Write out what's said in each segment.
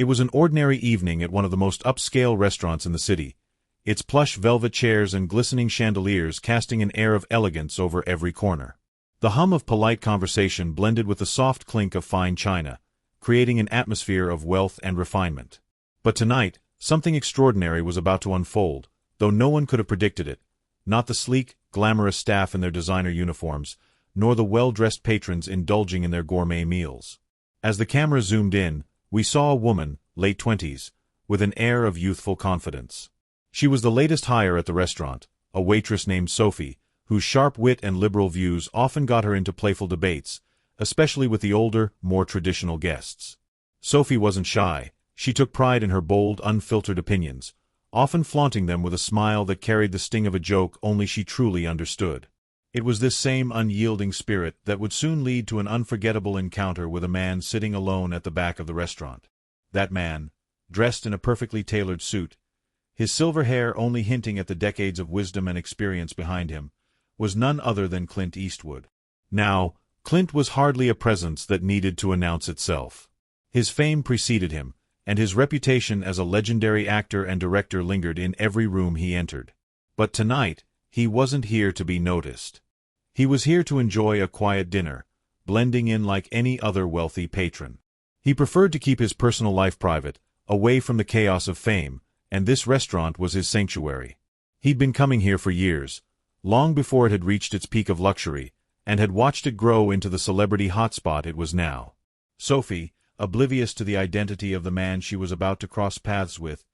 It was an ordinary evening at one of the most upscale restaurants in the city, its plush velvet chairs and glistening chandeliers casting an air of elegance over every corner. The hum of polite conversation blended with the soft clink of fine china, creating an atmosphere of wealth and refinement. But tonight, something extraordinary was about to unfold, though no one could have predicted it. Not the sleek, glamorous staff in their designer uniforms, nor the well-dressed patrons indulging in their gourmet meals. As the camera zoomed in, we saw a woman, late 20s, with an air of youthful confidence. She was the latest hire at the restaurant, a waitress named Sophie, whose sharp wit and liberal views often got her into playful debates, especially with the older, more traditional guests. Sophie wasn't shy. She took pride in her bold, unfiltered opinions, often flaunting them with a smile that carried the sting of a joke only she truly understood. It was this same unyielding spirit that would soon lead to an unforgettable encounter with a man sitting alone at the back of the restaurant. That man, dressed in a perfectly tailored suit, his silver hair only hinting at the decades of wisdom and experience behind him, was none other than Clint Eastwood. Now, Clint was hardly a presence that needed to announce itself. His fame preceded him, and his reputation as a legendary actor and director lingered in every room he entered. But tonight, he wasn't here to be noticed. He was here to enjoy a quiet dinner, blending in like any other wealthy patron. He preferred to keep his personal life private, away from the chaos of fame, and this restaurant was his sanctuary. He'd been coming here for years, long before it had reached its peak of luxury, and had watched it grow into the celebrity hotspot it was now. Sophie, oblivious to the identity of the man she was about to cross paths with,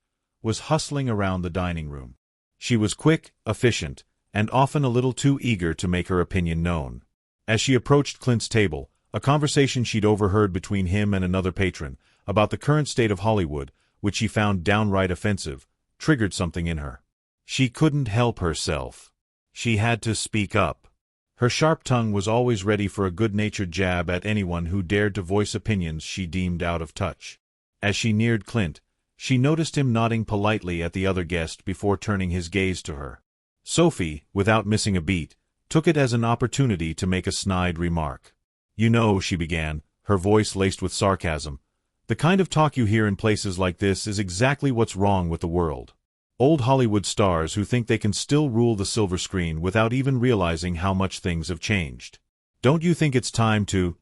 was hustling around the dining room. She was quick, efficient, and often a little too eager to make her opinion known. As she approached Clint's table, a conversation she'd overheard between him and another patron about the current state of Hollywood, which she found downright offensive, triggered something in her. She couldn't help herself. She had to speak up. Her sharp tongue was always ready for a good-natured jab at anyone who dared to voice opinions she deemed out of touch. As she neared Clint, she noticed him nodding politely at the other guest before turning his gaze to her. Sophie, without missing a beat, took it as an opportunity to make a snide remark. "You know," she began, her voice laced with sarcasm, "the kind of talk you hear in places like this is exactly what's wrong with the world. Old Hollywood stars who think they can still rule the silver screen without even realizing how much things have changed. Don't you think it's time to,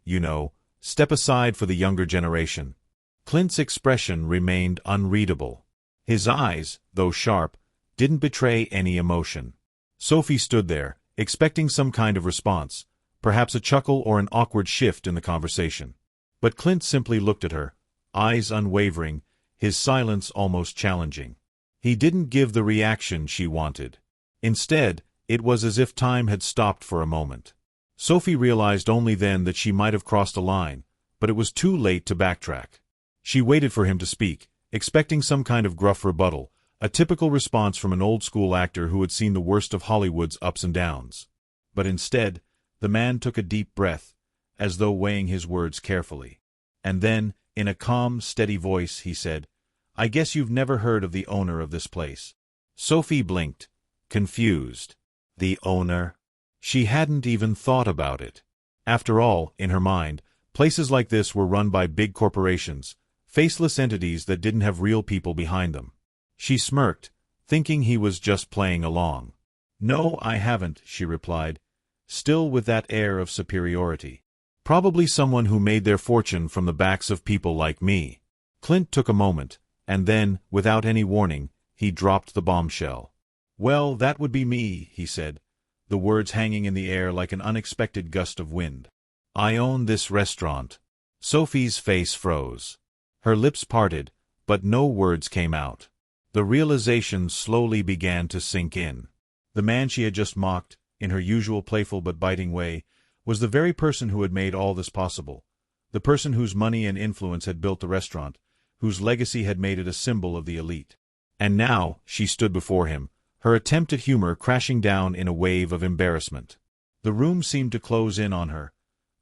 step aside for the younger generation?" Clint's expression remained unreadable. His eyes, though sharp, didn't betray any emotion. Sophie stood there, expecting some kind of response, perhaps a chuckle or an awkward shift in the conversation. But Clint simply looked at her, eyes unwavering, his silence almost challenging. He didn't give the reaction she wanted. Instead, it was as if time had stopped for a moment. Sophie realized only then that she might have crossed a line, but it was too late to backtrack. She waited for him to speak, expecting some kind of gruff rebuttal, a typical response from an old-school actor who had seen the worst of Hollywood's ups and downs. But instead, the man took a deep breath, as though weighing his words carefully. And then, in a calm, steady voice, he said, "I guess you've never heard of the owner of this place." Sophie blinked, confused. The owner? She hadn't even thought about it. After all, in her mind, places like this were run by big corporations, faceless entities that didn't have real people behind them. She smirked, thinking he was just playing along. "No, I haven't," she replied, still with that air of superiority. "Probably someone who made their fortune from the backs of people like me." Clint took a moment, and then, without any warning, he dropped the bombshell. "Well, that would be me," he said, the words hanging in the air like an unexpected gust of wind. "I own this restaurant." Sophie's face froze. Her lips parted, but no words came out. The realization slowly began to sink in. The man she had just mocked, in her usual playful but biting way, was the very person who had made all this possible, the person whose money and influence had built the restaurant, whose legacy had made it a symbol of the elite. And now, she stood before him, her attempt at humor crashing down in a wave of embarrassment. The room seemed to close in on her,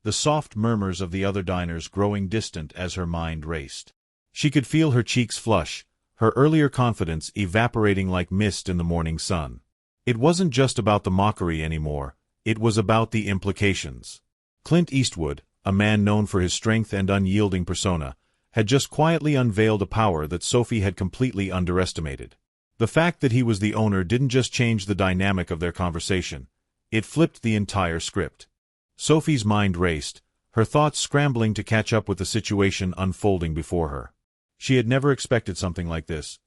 the soft murmurs of the other diners growing distant as her mind raced. She could feel her cheeks flush, her earlier confidence evaporating like mist in the morning sun. It wasn't just about the mockery anymore, it was about the implications. Clint Eastwood, a man known for his strength and unyielding persona, had just quietly unveiled a power that Sophie had completely underestimated. The fact that he was the owner didn't just change the dynamic of their conversation, it flipped the entire script. Sophie's mind raced, her thoughts scrambling to catch up with the situation unfolding before her. She had never expected something like this,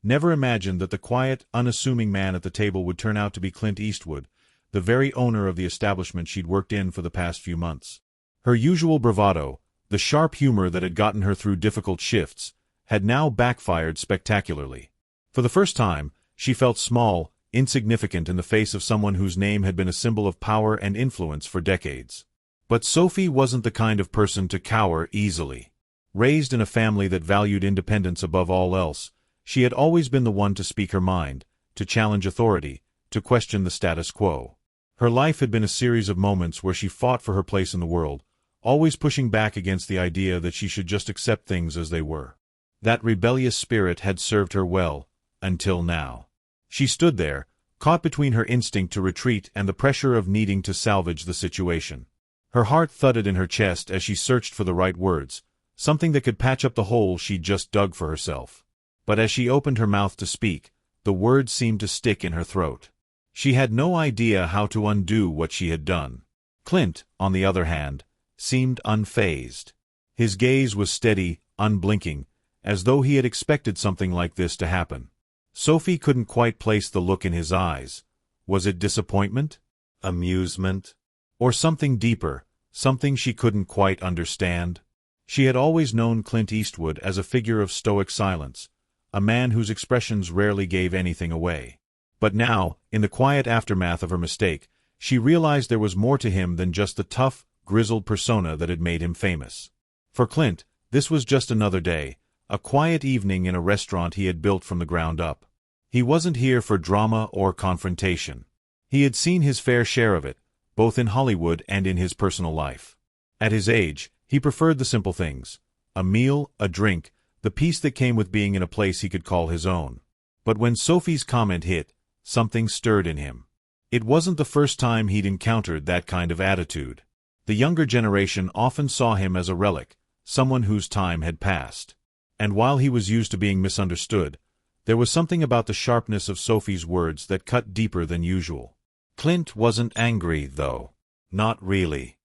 never imagined that the quiet, unassuming man at the table would turn out to be Clint Eastwood, the very owner of the establishment she'd worked in for the past few months. Her usual bravado, the sharp humor that had gotten her through difficult shifts, had now backfired spectacularly. For the first time, she felt small, insignificant in the face of someone whose name had been a symbol of power and influence for decades. But Sophie wasn't the kind of person to cower easily. Raised in a family that valued independence above all else, she had always been the one to speak her mind, to challenge authority, to question the status quo. Her life had been a series of moments where she fought for her place in the world, always pushing back against the idea that she should just accept things as they were. That rebellious spirit had served her well, until now. She stood there, caught between her instinct to retreat and the pressure of needing to salvage the situation. Her heart thudded in her chest as she searched for the right words, something that could patch up the hole she'd just dug for herself. But as she opened her mouth to speak, the words seemed to stick in her throat. She had no idea how to undo what she had done. Clint, on the other hand, seemed unfazed. His gaze was steady, unblinking, as though he had expected something like this to happen. Sophie couldn't quite place the look in his eyes. Was it disappointment? Amusement? Or something deeper, something she couldn't quite understand? She had always known Clint Eastwood as a figure of stoic silence, a man whose expressions rarely gave anything away. But now, in the quiet aftermath of her mistake, she realized there was more to him than just the tough, grizzled persona that had made him famous. For Clint, this was just another day, a quiet evening in a restaurant he had built from the ground up. He wasn't here for drama or confrontation. He had seen his fair share of it, both in Hollywood and in his personal life. At his age, he preferred the simple things: a meal, a drink, the peace that came with being in a place he could call his own. But when Sophie's comment hit, something stirred in him. It wasn't the first time he'd encountered that kind of attitude. The younger generation often saw him as a relic, someone whose time had passed. And while he was used to being misunderstood, there was something about the sharpness of Sophie's words that cut deeper than usual. Clint wasn't angry, though. Not really.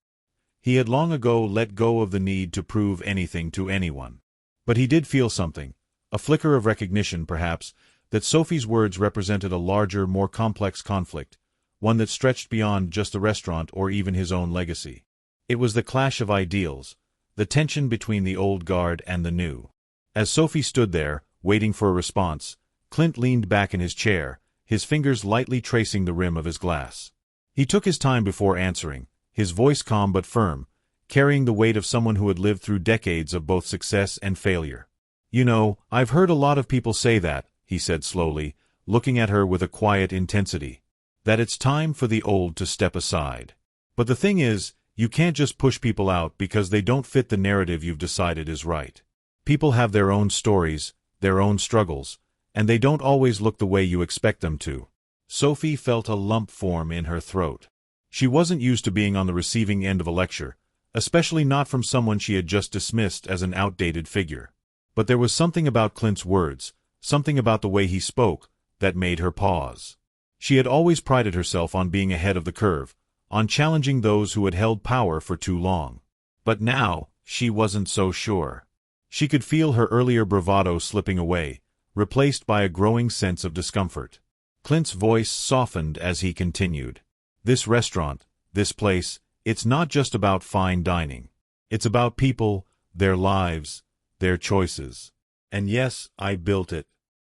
He had long ago let go of the need to prove anything to anyone. But he did feel something, a flicker of recognition, perhaps, that Sophie's words represented a larger, more complex conflict, one that stretched beyond just the restaurant or even his own legacy. It was the clash of ideals, the tension between the old guard and the new. As Sophie stood there, waiting for a response, Clint leaned back in his chair, his fingers lightly tracing the rim of his glass. He took his time before answering, his voice calm but firm, carrying the weight of someone who had lived through decades of both success and failure. "You know, I've heard a lot of people say that," he said slowly, looking at her with a quiet intensity, "that it's time for the old to step aside. But the thing is, you can't just push people out because they don't fit the narrative you've decided is right. People have their own stories, their own struggles, and they don't always look the way you expect them to." Sophie felt a lump form in her throat. She wasn't used to being on the receiving end of a lecture, especially not from someone she had just dismissed as an outdated figure. But there was something about Clint's words, something about the way he spoke, that made her pause. She had always prided herself on being ahead of the curve, on challenging those who had held power for too long. But now, she wasn't so sure. She could feel her earlier bravado slipping away, replaced by a growing sense of discomfort. Clint's voice softened as he continued. "This restaurant, this place, it's not just about fine dining. It's about people, their lives, their choices. And yes, I built it.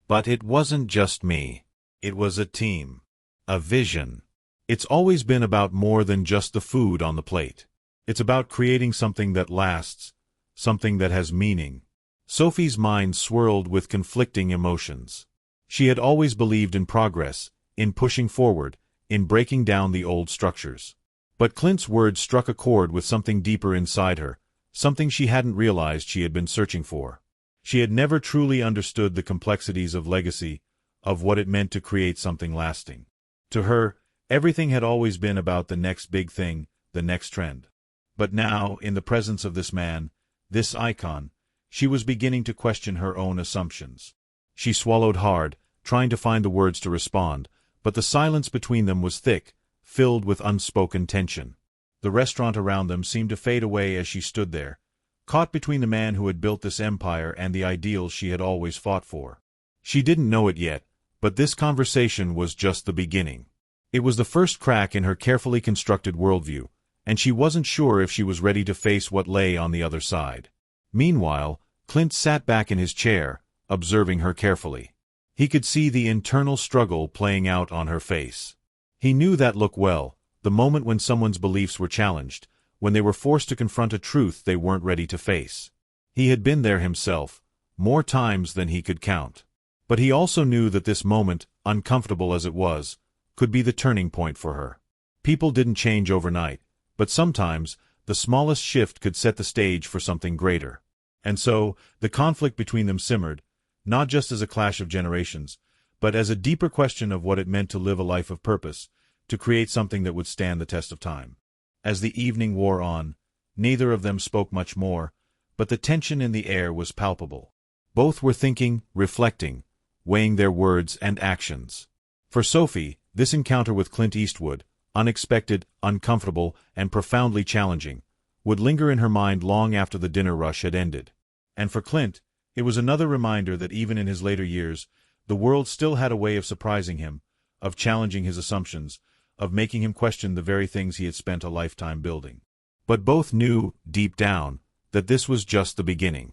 But it wasn't just me. It was a team. A vision. It's always been about more than just the food on the plate. It's about creating something that lasts, something that has meaning." Sophie's mind swirled with conflicting emotions. She had always believed in progress, in pushing forward, in breaking down the old structures. But Clint's words struck a chord with something deeper inside her, something she hadn't realized she had been searching for. She had never truly understood the complexities of legacy, of what it meant to create something lasting. To her, everything had always been about the next big thing, the next trend. But now, in the presence of this man, this icon, She was beginning to question her own assumptions. She swallowed hard, trying to find the words to respond, but the silence between them was thick, filled with unspoken tension. The restaurant around them seemed to fade away as she stood there, caught between the man who had built this empire and the ideals she had always fought for. She didn't know it yet, but this conversation was just the beginning. It was the first crack in her carefully constructed worldview, and she wasn't sure if she was ready to face what lay on the other side. Meanwhile, Clint sat back in his chair, observing her carefully. He could see the internal struggle playing out on her face. He knew that look well, the moment when someone's beliefs were challenged, when they were forced to confront a truth they weren't ready to face. He had been there himself, more times than he could count. But he also knew that this moment, uncomfortable as it was, could be the turning point for her. People didn't change overnight, but sometimes, the smallest shift could set the stage for something greater. And so, the conflict between them simmered, not just as a clash of generations, but as a deeper question of what it meant to live a life of purpose, to create something that would stand the test of time. As the evening wore on, neither of them spoke much more, but the tension in the air was palpable. Both were thinking, reflecting, weighing their words and actions. For Sophie, this encounter with Clint Eastwood, unexpected, uncomfortable, and profoundly challenging, would linger in her mind long after the dinner rush had ended. And for Clint, it was another reminder that even in his later years, the world still had a way of surprising him, of challenging his assumptions, of making him question the very things he had spent a lifetime building. But both knew, deep down, that this was just the beginning.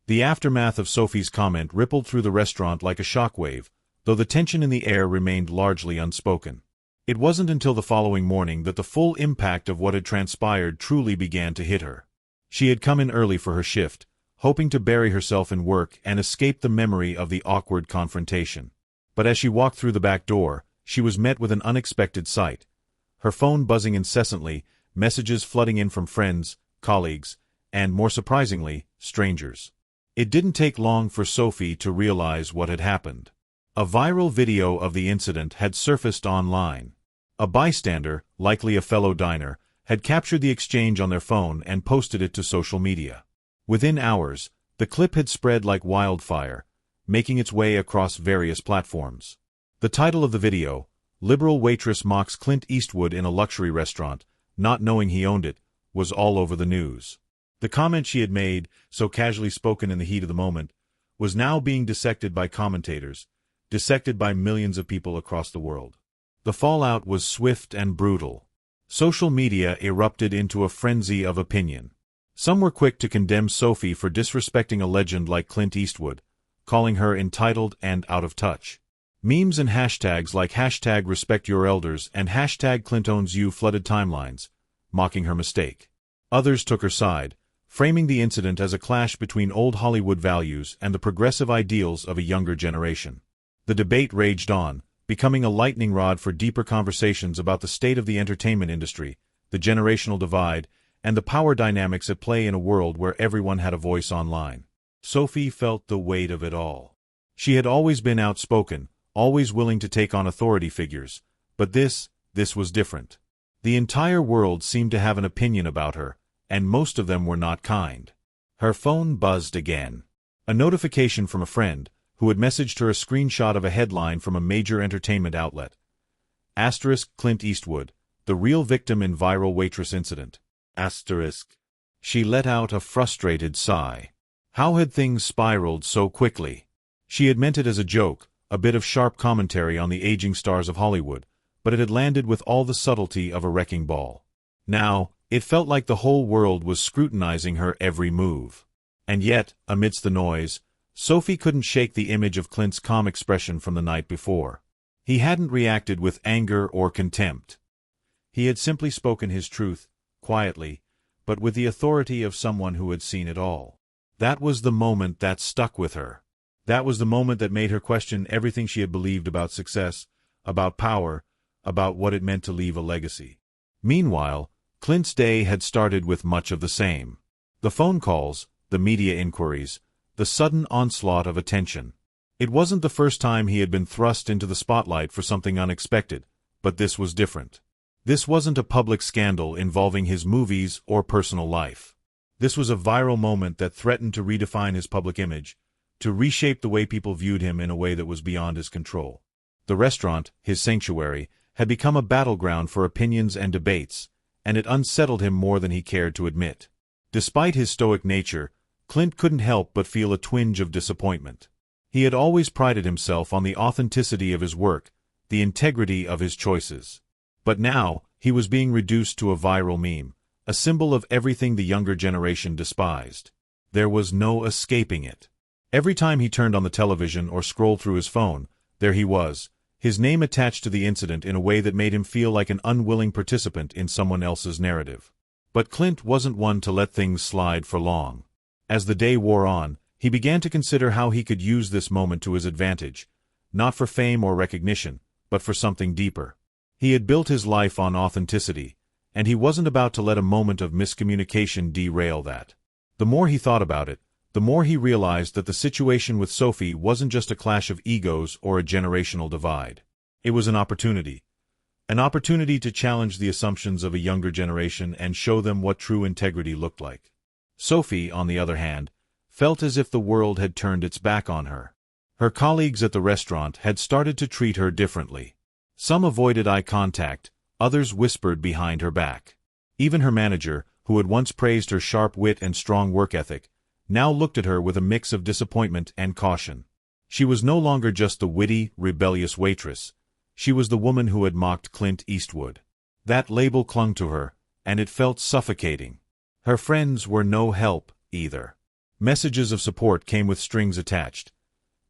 The aftermath of Sophie's comment rippled through the restaurant like a shockwave, though the tension in the air remained largely unspoken. It wasn't until the following morning that the full impact of what had transpired truly began to hit her. She had come in early for her shift, hoping to bury herself in work and escape the memory of the awkward confrontation. But as she walked through the back door, she was met with an unexpected sight. Her phone buzzing incessantly, messages flooding in from friends, colleagues, and, more surprisingly, strangers. It didn't take long for Sophie to realize what had happened. A viral video of the incident had surfaced online. A bystander, likely a fellow diner, had captured the exchange on their phone and posted it to social media. Within hours, the clip had spread like wildfire, making its way across various platforms. The title of the video, "Liberal Waitress Mocks Clint Eastwood in a Luxury Restaurant, Not Knowing He Owned It," was all over the news. The comment she had made, so casually spoken in the heat of the moment, was now being dissected by commentators, dissected by millions of people across the world. The fallout was swift and brutal. Social media erupted into a frenzy of opinion. Some were quick to condemn Sophie for disrespecting a legend like Clint Eastwood, calling her entitled and out of touch. Memes and hashtags like #RespectYourElders and #ClintOwnsYou flooded timelines, mocking her mistake. Others took her side, framing the incident as a clash between old Hollywood values and the progressive ideals of a younger generation. The debate raged on, becoming a lightning rod for deeper conversations about the state of the entertainment industry, the generational divide, and the power dynamics at play in a world where everyone had a voice online. Sophie felt the weight of it all. She had always been outspoken, always willing to take on authority figures, but this was different. The entire world seemed to have an opinion about her, and most of them were not kind. Her phone buzzed again. A notification from a friend, who had messaged her a screenshot of a headline from a major entertainment outlet. * Clint Eastwood, the real victim in viral waitress incident. *. She let out a frustrated sigh. How had things spiraled so quickly? She had meant it as a joke, a bit of sharp commentary on the aging stars of Hollywood, but it had landed with all the subtlety of a wrecking ball. Now, it felt like the whole world was scrutinizing her every move. And yet, amidst the noise, Sophie couldn't shake the image of Clint's calm expression from the night before. He hadn't reacted with anger or contempt. He had simply spoken his truth, quietly, but with the authority of someone who had seen it all. That was the moment that stuck with her. That was the moment that made her question everything she had believed about success, about power, about what it meant to leave a legacy. Meanwhile, Clint's day had started with much of the same. The phone calls, the media inquiries, the sudden onslaught of attention. It wasn't the first time he had been thrust into the spotlight for something unexpected, but this was different. This wasn't a public scandal involving his movies or personal life. This was a viral moment that threatened to redefine his public image, to reshape the way people viewed him in a way that was beyond his control. The restaurant, his sanctuary, had become a battleground for opinions and debates, and it unsettled him more than he cared to admit. Despite his stoic nature, Clint couldn't help but feel a twinge of disappointment. He had always prided himself on the authenticity of his work, the integrity of his choices. But now, he was being reduced to a viral meme, a symbol of everything the younger generation despised. There was no escaping it. Every time he turned on the television or scrolled through his phone, there he was, his name attached to the incident in a way that made him feel like an unwilling participant in someone else's narrative. But Clint wasn't one to let things slide for long. As the day wore on, he began to consider how he could use this moment to his advantage, not for fame or recognition, but for something deeper. He had built his life on authenticity, and he wasn't about to let a moment of miscommunication derail that. The more he thought about it, the more he realized that the situation with Sophie wasn't just a clash of egos or a generational divide. It was an opportunity. An opportunity to challenge the assumptions of a younger generation and show them what true integrity looked like. Sophie, on the other hand, felt as if the world had turned its back on her. Her colleagues at the restaurant had started to treat her differently. Some avoided eye contact, others whispered behind her back. Even her manager, who had once praised her sharp wit and strong work ethic, now looked at her with a mix of disappointment and caution. She was no longer just the witty, rebellious waitress. She was the woman who had mocked Clint Eastwood. That label clung to her, and it felt suffocating. Her friends were no help, either. Messages of support came with strings attached.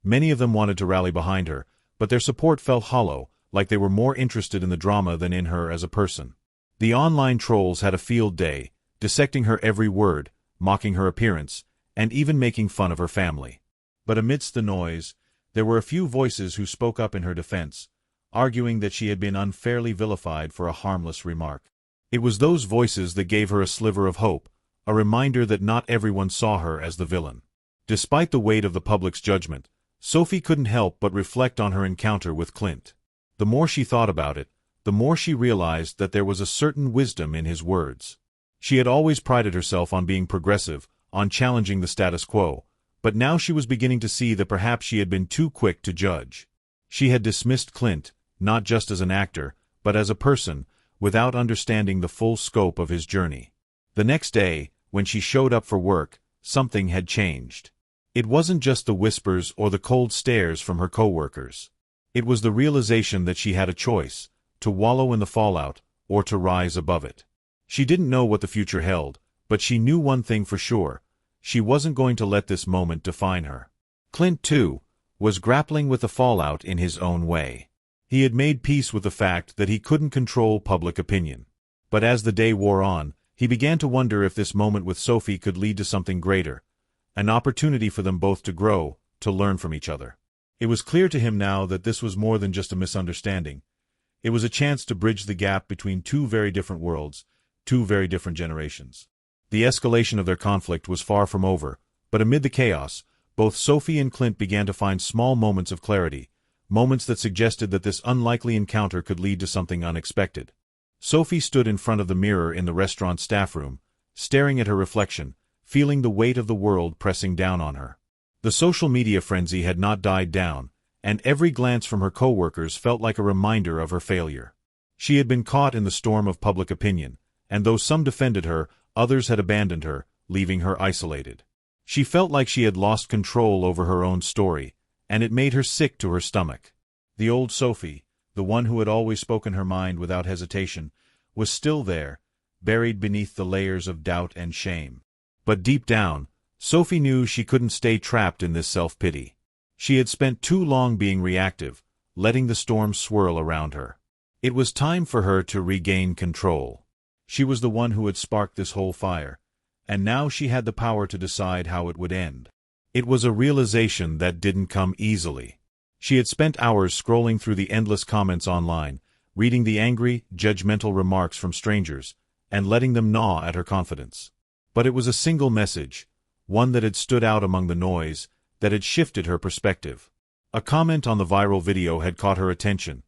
Many of them wanted to rally behind her, but their support felt hollow, like they were more interested in the drama than in her as a person. The online trolls had a field day, dissecting her every word, mocking her appearance, and even making fun of her family. But amidst the noise, there were a few voices who spoke up in her defense, arguing that she had been unfairly vilified for a harmless remark. It was those voices that gave her a sliver of hope, a reminder that not everyone saw her as the villain. Despite the weight of the public's judgment, Sophie couldn't help but reflect on her encounter with Clint. The more she thought about it, the more she realized that there was a certain wisdom in his words. She had always prided herself on being progressive, on challenging the status quo, but now she was beginning to see that perhaps she had been too quick to judge. She had dismissed Clint, not just as an actor, but as a person, without understanding the full scope of his journey. The next day, when she showed up for work, something had changed. It wasn't just the whispers or the cold stares from her coworkers. It was the realization that she had a choice, to wallow in the fallout, or to rise above it. She didn't know what the future held, but she knew one thing for sure: she wasn't going to let this moment define her. Clint, too, was grappling with the fallout in his own way. He had made peace with the fact that he couldn't control public opinion. But as the day wore on, he began to wonder if this moment with Sophie could lead to something greater, an opportunity for them both to grow, to learn from each other. It was clear to him now that this was more than just a misunderstanding. It was a chance to bridge the gap between two very different worlds, two very different generations. The escalation of their conflict was far from over, but amid the chaos, both Sophie and Clint began to find small moments of clarity, moments that suggested that this unlikely encounter could lead to something unexpected. Sophie stood in front of the mirror in the restaurant staff room, staring at her reflection, feeling the weight of the world pressing down on her. The social media frenzy had not died down, and every glance from her coworkers felt like a reminder of her failure. She had been caught in the storm of public opinion, and though some defended her, others had abandoned her, leaving her isolated. She felt like she had lost control over her own story, and it made her sick to her stomach. The old Sophie, the one who had always spoken her mind without hesitation, was still there, buried beneath the layers of doubt and shame. But deep down, Sophie knew she couldn't stay trapped in this self-pity. She had spent too long being reactive, letting the storm swirl around her. It was time for her to regain control. She was the one who had sparked this whole fire, and now she had the power to decide how it would end. It was a realization that didn't come easily. She had spent hours scrolling through the endless comments online, reading the angry, judgmental remarks from strangers, and letting them gnaw at her confidence. But it was a single message, one that had stood out among the noise, that had shifted her perspective. A comment on the viral video had caught her attention.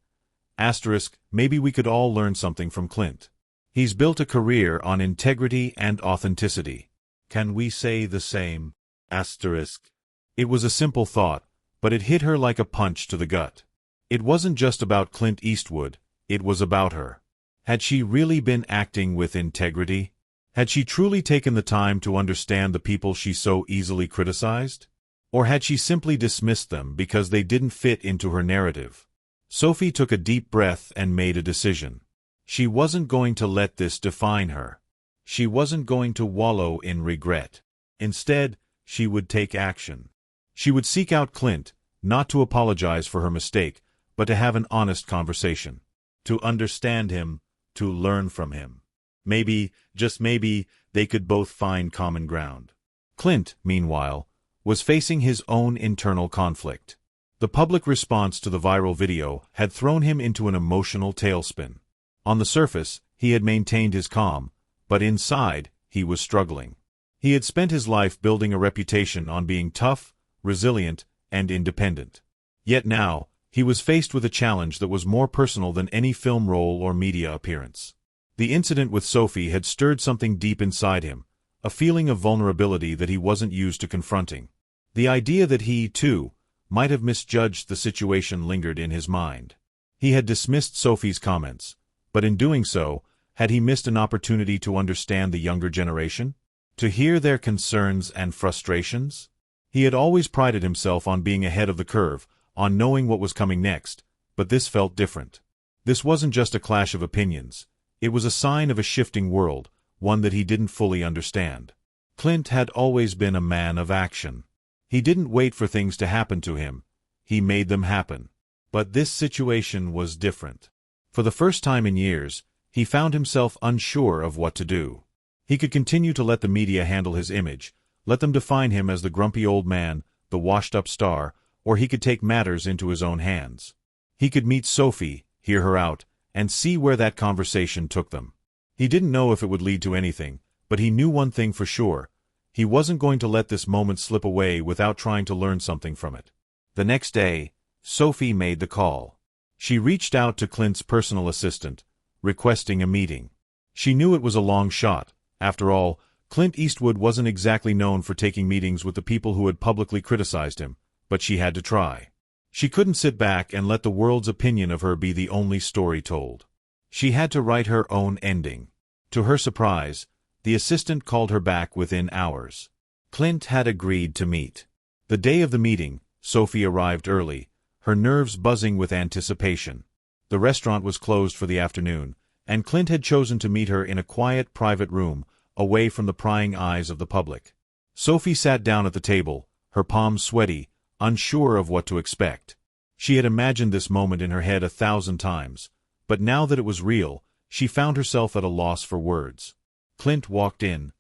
Maybe we could all learn something from Clint. He's built a career on integrity and authenticity. Can we say the same? Asterisk. It was a simple thought, but it hit her like a punch to the gut. It wasn't just about Clint Eastwood, it was about her. Had she really been acting with integrity? Had she truly taken the time to understand the people she so easily criticized? Or had she simply dismissed them because they didn't fit into her narrative? Sophie took a deep breath and made a decision. She wasn't going to let this define her. She wasn't going to wallow in regret. Instead, she would take action. She would seek out Clint, not to apologize for her mistake, but to have an honest conversation. To understand him, to learn from him. Maybe, just maybe, they could both find common ground. Clint, meanwhile, was facing his own internal conflict. The public response to the viral video had thrown him into an emotional tailspin. On the surface, he had maintained his calm, but inside, he was struggling. He had spent his life building a reputation on being tough, resilient, and independent. Yet now, he was faced with a challenge that was more personal than any film role or media appearance. The incident with Sophie had stirred something deep inside him, a feeling of vulnerability that he wasn't used to confronting. The idea that he, too, might have misjudged the situation lingered in his mind. He had dismissed Sophie's comments, but in doing so, had he missed an opportunity to understand the younger generation? To hear their concerns and frustrations? He had always prided himself on being ahead of the curve, on knowing what was coming next, but this felt different. This wasn't just a clash of opinions. It was a sign of a shifting world, one that he didn't fully understand. Clint had always been a man of action. He didn't wait for things to happen to him. He made them happen. But this situation was different. For the first time in years, he found himself unsure of what to do. He could continue to let the media handle his image, let them define him as the grumpy old man, the washed-up star, or he could take matters into his own hands. He could meet Sophie, hear her out, and see where that conversation took them. He didn't know if it would lead to anything, but he knew one thing for sure. He wasn't going to let this moment slip away without trying to learn something from it. The next day, Sophie made the call. She reached out to Clint's personal assistant, requesting a meeting. She knew it was a long shot. After all, Clint Eastwood wasn't exactly known for taking meetings with the people who had publicly criticized him, but she had to try. She couldn't sit back and let the world's opinion of her be the only story told. She had to write her own ending. To her surprise, the assistant called her back within hours. Clint had agreed to meet. The day of the meeting, Sophie arrived early, her nerves buzzing with anticipation. The restaurant was closed for the afternoon, and Clint had chosen to meet her in a quiet, private room, away from the prying eyes of the public. Sophie sat down at the table, her palms sweaty, unsure of what to expect. She had imagined this moment in her head 1,000 times, but now that it was real, she found herself at a loss for words. Clint walked in,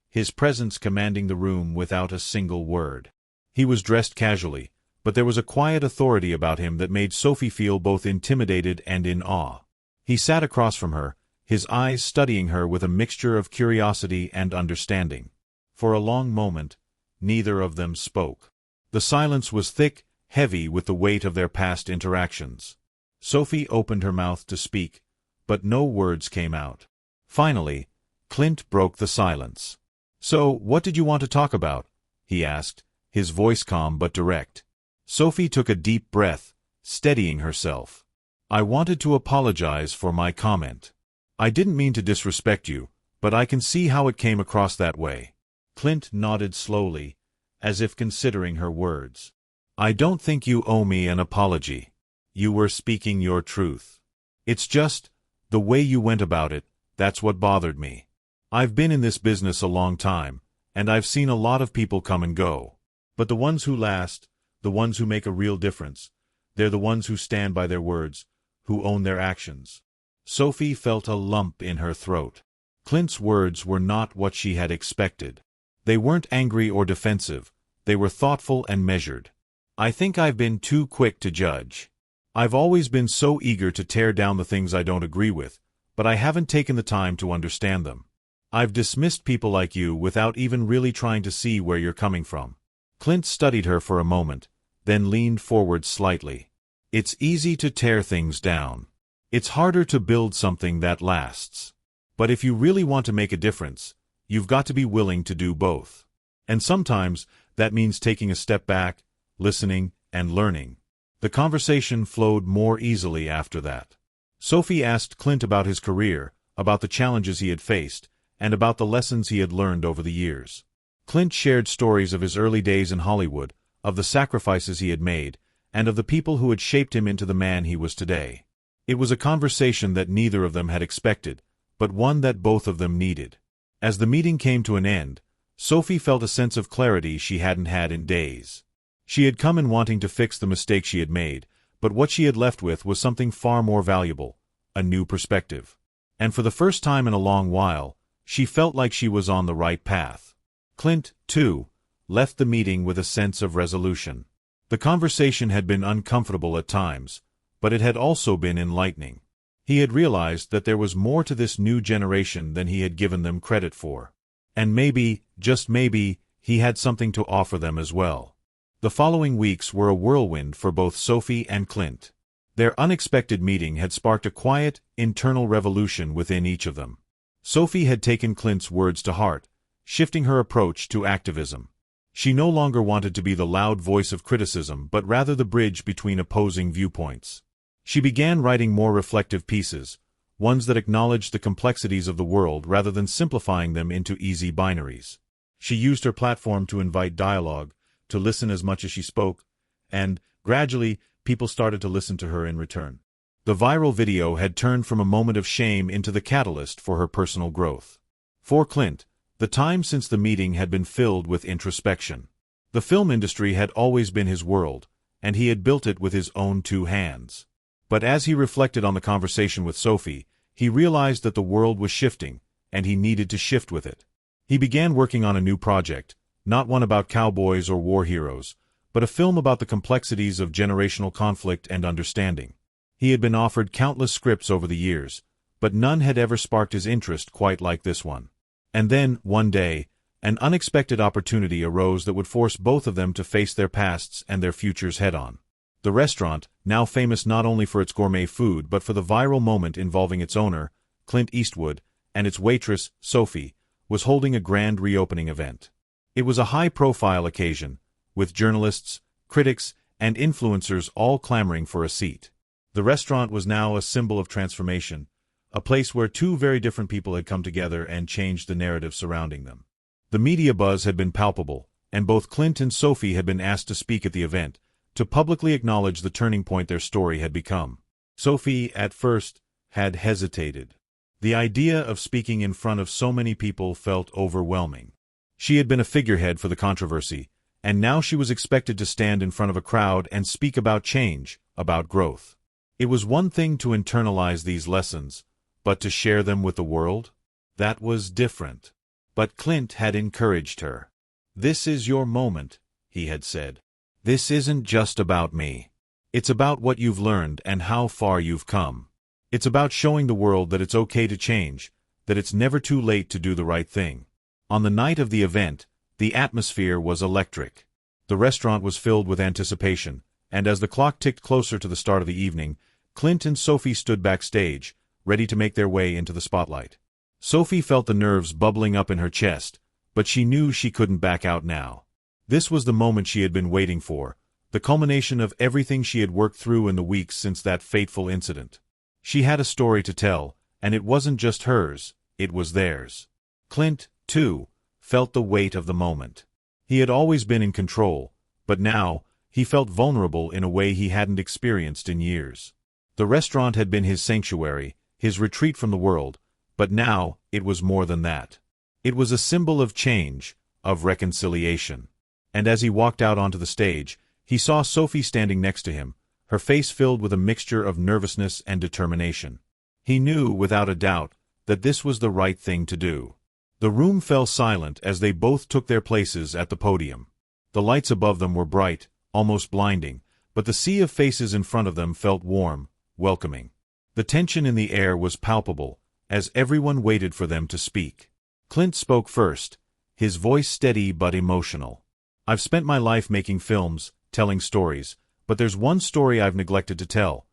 his presence commanding the room without a single word. He was dressed casually, but there was a quiet authority about him that made Sophie feel both intimidated and in awe. He sat across from her, his eyes studying her with a mixture of curiosity and understanding. For a long moment, neither of them spoke. The silence was thick, heavy with the weight of their past interactions. Sophie opened her mouth to speak, but no words came out. Finally, Clint broke the silence. "So, what did you want to talk about?" he asked, his voice calm but direct. Sophie took a deep breath, steadying herself. "I wanted to apologize for my comment. I didn't mean to disrespect you, but I can see how it came across that way." Clint nodded slowly, as if considering her words. "I don't think you owe me an apology. You were speaking your truth. It's just, the way you went about it, that's what bothered me. I've been in this business a long time, and I've seen a lot of people come and go. But the ones who last, the ones who make a real difference, they're the ones who stand by their words, who own their actions." Sophie felt a lump in her throat. Clint's words were not what she had expected. They weren't angry or defensive, they were thoughtful and measured. "I think I've been too quick to judge. I've always been so eager to tear down the things I don't agree with, but I haven't taken the time to understand them. I've dismissed people like you without even really trying to see where you're coming from." Clint studied her for a moment, then leaned forward slightly. "It's easy to tear things down. It's harder to build something that lasts. But if you really want to make a difference, You've got to be willing to do both. And sometimes, that means taking a step back, listening, and learning. The conversation flowed more easily after that. Sophie asked Clint about his career, about the challenges he had faced, and about the lessons he had learned over the years. Clint shared stories of his early days in Hollywood, of the sacrifices he had made, and of the people who had shaped him into the man he was today. It was a conversation that neither of them had expected, but one that both of them needed. As the meeting came to an end, Sophie felt a sense of clarity she hadn't had in days. She had come in wanting to fix the mistake she had made, but what she had left with was something far more valuable, a new perspective. And for the first time in a long while, she felt like she was on the right path. Clint, too, left the meeting with a sense of resolution. The conversation had been uncomfortable at times, but it had also been enlightening. He had realized that there was more to this new generation than he had given them credit for. And maybe, just maybe, he had something to offer them as well. The following weeks were a whirlwind for both Sophie and Clint. Their unexpected meeting had sparked a quiet, internal revolution within each of them. Sophie had taken Clint's words to heart, shifting her approach to activism. She no longer wanted to be the loud voice of criticism but rather the bridge between opposing viewpoints. She began writing more reflective pieces, ones that acknowledged the complexities of the world rather than simplifying them into easy binaries. She used her platform to invite dialogue, to listen as much as she spoke, and, gradually, people started to listen to her in return. The viral video had turned from a moment of shame into the catalyst for her personal growth. For Clint, the time since the meeting had been filled with introspection. The film industry had always been his world, and he had built it with his own two hands. But as he reflected on the conversation with Sophie, he realized that the world was shifting, and he needed to shift with it. He began working on a new project, not one about cowboys or war heroes, but a film about the complexities of generational conflict and understanding. He had been offered countless scripts over the years, but none had ever sparked his interest quite like this one. And then, one day, an unexpected opportunity arose that would force both of them to face their pasts and their futures head-on. The restaurant, now famous not only for its gourmet food but for the viral moment involving its owner, Clint Eastwood, and its waitress, Sophie, was holding a grand reopening event. It was a high-profile occasion, with journalists, critics, and influencers all clamoring for a seat. The restaurant was now a symbol of transformation, a place where two very different people had come together and changed the narrative surrounding them. The media buzz had been palpable, and both Clint and Sophie had been asked to speak at the event, to publicly acknowledge the turning point their story had become. Sophie, at first, had hesitated. The idea of speaking in front of so many people felt overwhelming. She had been a figurehead for the controversy, and now she was expected to stand in front of a crowd and speak about change, about growth. It was one thing to internalize these lessons, but to share them with the world? That was different. But Clint had encouraged her. "This is your moment," he had said. "This isn't just about me. It's about what you've learned and how far you've come. It's about showing the world that it's okay to change, that it's never too late to do the right thing." On the night of the event, the atmosphere was electric. The restaurant was filled with anticipation, and as the clock ticked closer to the start of the evening, Clint and Sophie stood backstage, ready to make their way into the spotlight. Sophie felt the nerves bubbling up in her chest, but she knew she couldn't back out now. This was the moment she had been waiting for, the culmination of everything she had worked through in the weeks since that fateful incident. She had a story to tell, and it wasn't just hers, it was theirs. Clint, too, felt the weight of the moment. He had always been in control, but now, he felt vulnerable in a way he hadn't experienced in years. The restaurant had been his sanctuary, his retreat from the world, but now, it was more than that. It was a symbol of change, of reconciliation. And as he walked out onto the stage, he saw Sophie standing next to him, her face filled with a mixture of nervousness and determination. He knew, without a doubt, that this was the right thing to do. The room fell silent as they both took their places at the podium. The lights above them were bright, almost blinding, but the sea of faces in front of them felt warm, welcoming. The tension in the air was palpable, as everyone waited for them to speak. Clint spoke first, his voice steady but emotional. "I've spent my life making films, telling stories, but there's one story I've neglected to tell.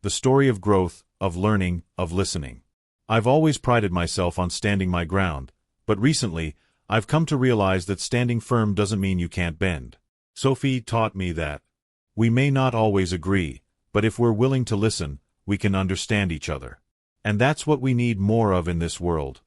The story of growth, of learning, of listening. I've always prided myself on standing my ground, But recently, I've come to realize that standing firm doesn't mean you can't bend. Sophie taught me that. We may not always agree, but if we're willing to listen, we can understand each other. And that's what we need more of in this world.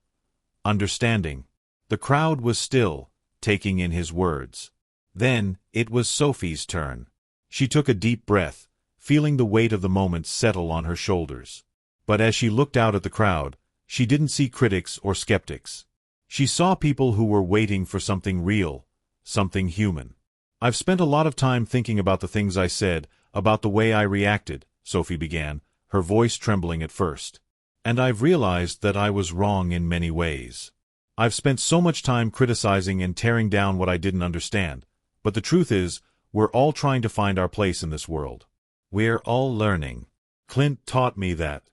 Understanding. The crowd was still, taking in his words. Then, it was Sophie's turn. She took a deep breath, feeling the weight of the moment settle on her shoulders. But as she looked out at the crowd, she didn't see critics or skeptics. She saw people who were waiting for something real, something human. I've spent a lot of time thinking about the things I said, about the way I reacted, Sophie began, her voice trembling at first. And I've realized that I was wrong in many ways. I've spent so much time criticizing and tearing down what I didn't understand, but the truth is, we're all trying to find our place in this world. We're all learning. Clint taught me that.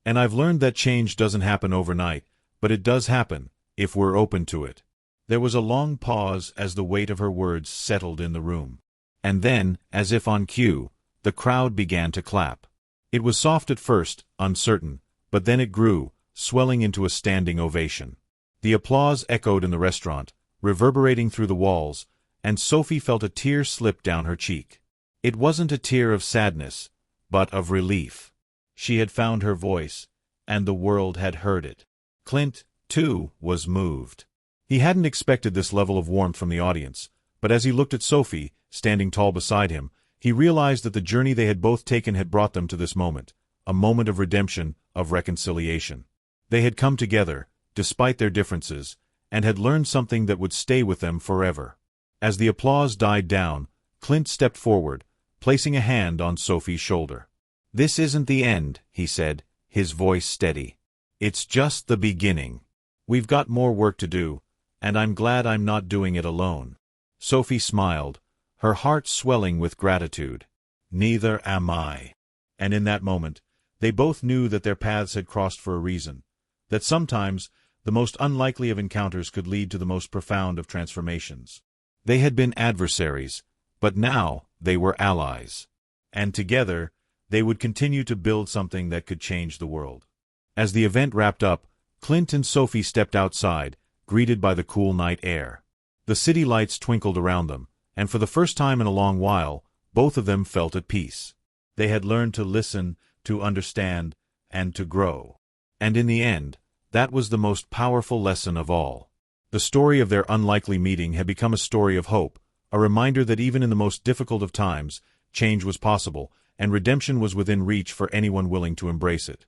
And I've learned that change doesn't happen overnight, but it does happen, if we're open to it. There was a long pause as the weight of her words settled in the room. And then, as if on cue, the crowd began to clap. It was soft at first, uncertain, but then it grew, swelling into a standing ovation. The applause echoed in the restaurant, reverberating through the walls, and Sophie felt a tear slip down her cheek. It wasn't a tear of sadness, but of relief. She had found her voice, and the world had heard it. Clint, too, was moved. He hadn't expected this level of warmth from the audience, but as he looked at Sophie, standing tall beside him, he realized that the journey they had both taken had brought them to this moment, a moment of redemption, of reconciliation. They had come together, despite their differences, and had learned something that would stay with them forever. As the applause died down, Clint stepped forward, placing a hand on Sophie's shoulder. "This isn't the end," he said, his voice steady. "It's just the beginning. We've got more work to do, and I'm glad I'm not doing it alone." Sophie smiled, her heart swelling with gratitude. "Neither am I." And in that moment, they both knew that their paths had crossed for a reason, that sometimes the most unlikely of encounters could lead to the most profound of transformations. They had been adversaries, but now they were allies. And together, they would continue to build something that could change the world. As the event wrapped up, Clint and Sophie stepped outside, greeted by the cool night air. The city lights twinkled around them, and for the first time in a long while, both of them felt at peace. They had learned to listen, to understand, and to grow. And in the end, that was the most powerful lesson of all. The story of their unlikely meeting had become a story of hope, a reminder that even in the most difficult of times, change was possible, and redemption was within reach for anyone willing to embrace it.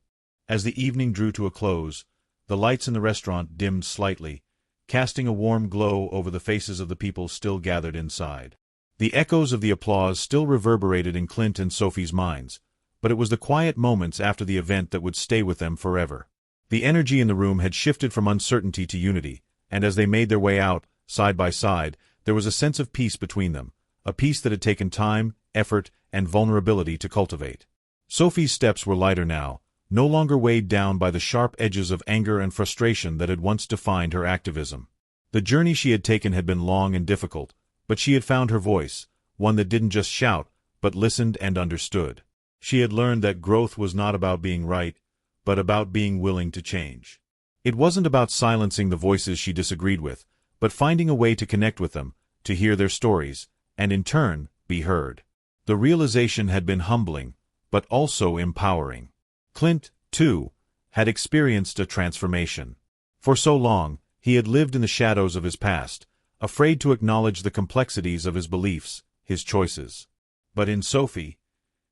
As the evening drew to a close, the lights in the restaurant dimmed slightly, casting a warm glow over the faces of the people still gathered inside. The echoes of the applause still reverberated in Clint and Sophie's minds, but it was the quiet moments after the event that would stay with them forever. The energy in the room had shifted from uncertainty to unity, and as they made their way out, side by side, there was a sense of peace between them, a peace that had taken time, effort, and vulnerability to cultivate. Sophie's steps were lighter now, no longer weighed down by the sharp edges of anger and frustration that had once defined her activism. The journey she had taken had been long and difficult, but she had found her voice, one that didn't just shout, but listened and understood. She had learned that growth was not about being right, but about being willing to change. It wasn't about silencing the voices she disagreed with, but finding a way to connect with them, to hear their stories, and in turn, be heard. The realization had been humbling, but also empowering. Clint, too, had experienced a transformation. For so long, he had lived in the shadows of his past, afraid to acknowledge the complexities of his beliefs, his choices. But in Sophie,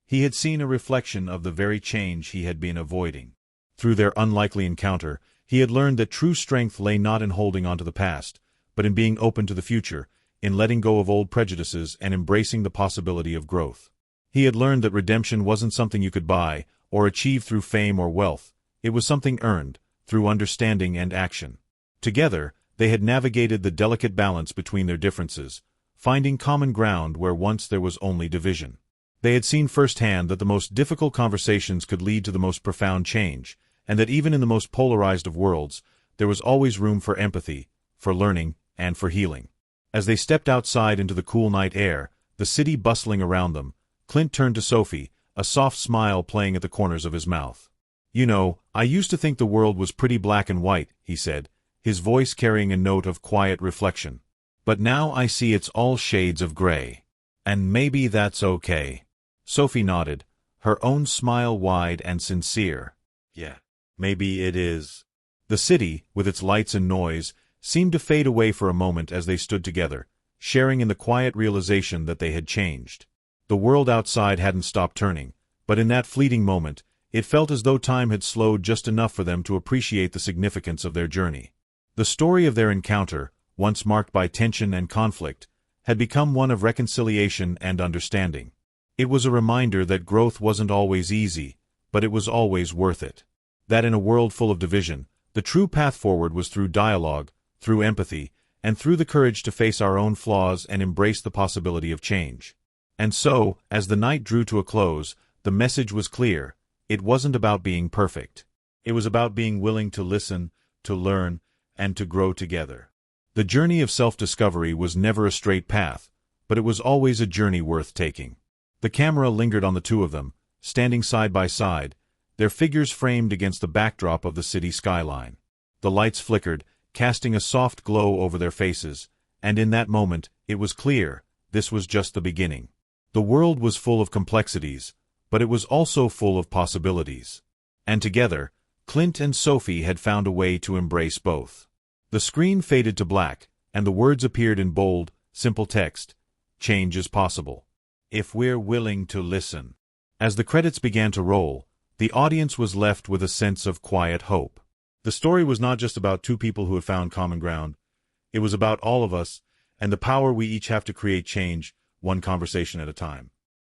he had seen a reflection of the very change he had been avoiding. Through their unlikely encounter, he had learned that true strength lay not in holding on to the past, but in being open to the future, in letting go of old prejudices and embracing the possibility of growth. He had learned that redemption wasn't something you could buy, or achieve through fame or wealth. It was something earned, through understanding and action. Together, they had navigated the delicate balance between their differences, finding common ground where once there was only division. They had seen firsthand that the most difficult conversations could lead to the most profound change, and that even in the most polarized of worlds, there was always room for empathy, for learning, and for healing. As they stepped outside into the cool night air, the city bustling around them, Clint turned to Sophie, a soft smile playing at the corners of his mouth. "You know, I used to think the world was pretty black and white," he said, his voice carrying a note of quiet reflection. But now I see it's all shades of gray. And maybe that's okay. Sophie nodded, her own smile wide and sincere. Yeah, maybe it is. The city, with its lights and noise, seemed to fade away for a moment as they stood together, sharing in the quiet realization that they had changed. The world outside hadn't stopped turning, but in that fleeting moment, it felt as though time had slowed just enough for them to appreciate the significance of their journey. The story of their encounter, once marked by tension and conflict, had become one of reconciliation and understanding. It was a reminder that growth wasn't always easy, but it was always worth it. That in a world full of division, the true path forward was through dialogue, through empathy, and through the courage to face our own flaws and embrace the possibility of change. And so, as the night drew to a close, the message was clear. It wasn't about being perfect. It was about being willing to listen, to learn, and to grow together. The journey of self-discovery was never a straight path, but it was always a journey worth taking. The camera lingered on the two of them, standing side by side, their figures framed against the backdrop of the city skyline. The lights flickered, casting a soft glow over their faces, and in that moment, it was clear, this was just the beginning. The world was full of complexities, but it was also full of possibilities. And together, Clint and Sophie had found a way to embrace both. The screen faded to black, and the words appeared in bold, simple text. Change is possible, if we're willing to listen. As the credits began to roll, the audience was left with a sense of quiet hope. The story was not just about two people who had found common ground. It was about all of us, and the power we each have to create change, one conversation at a time.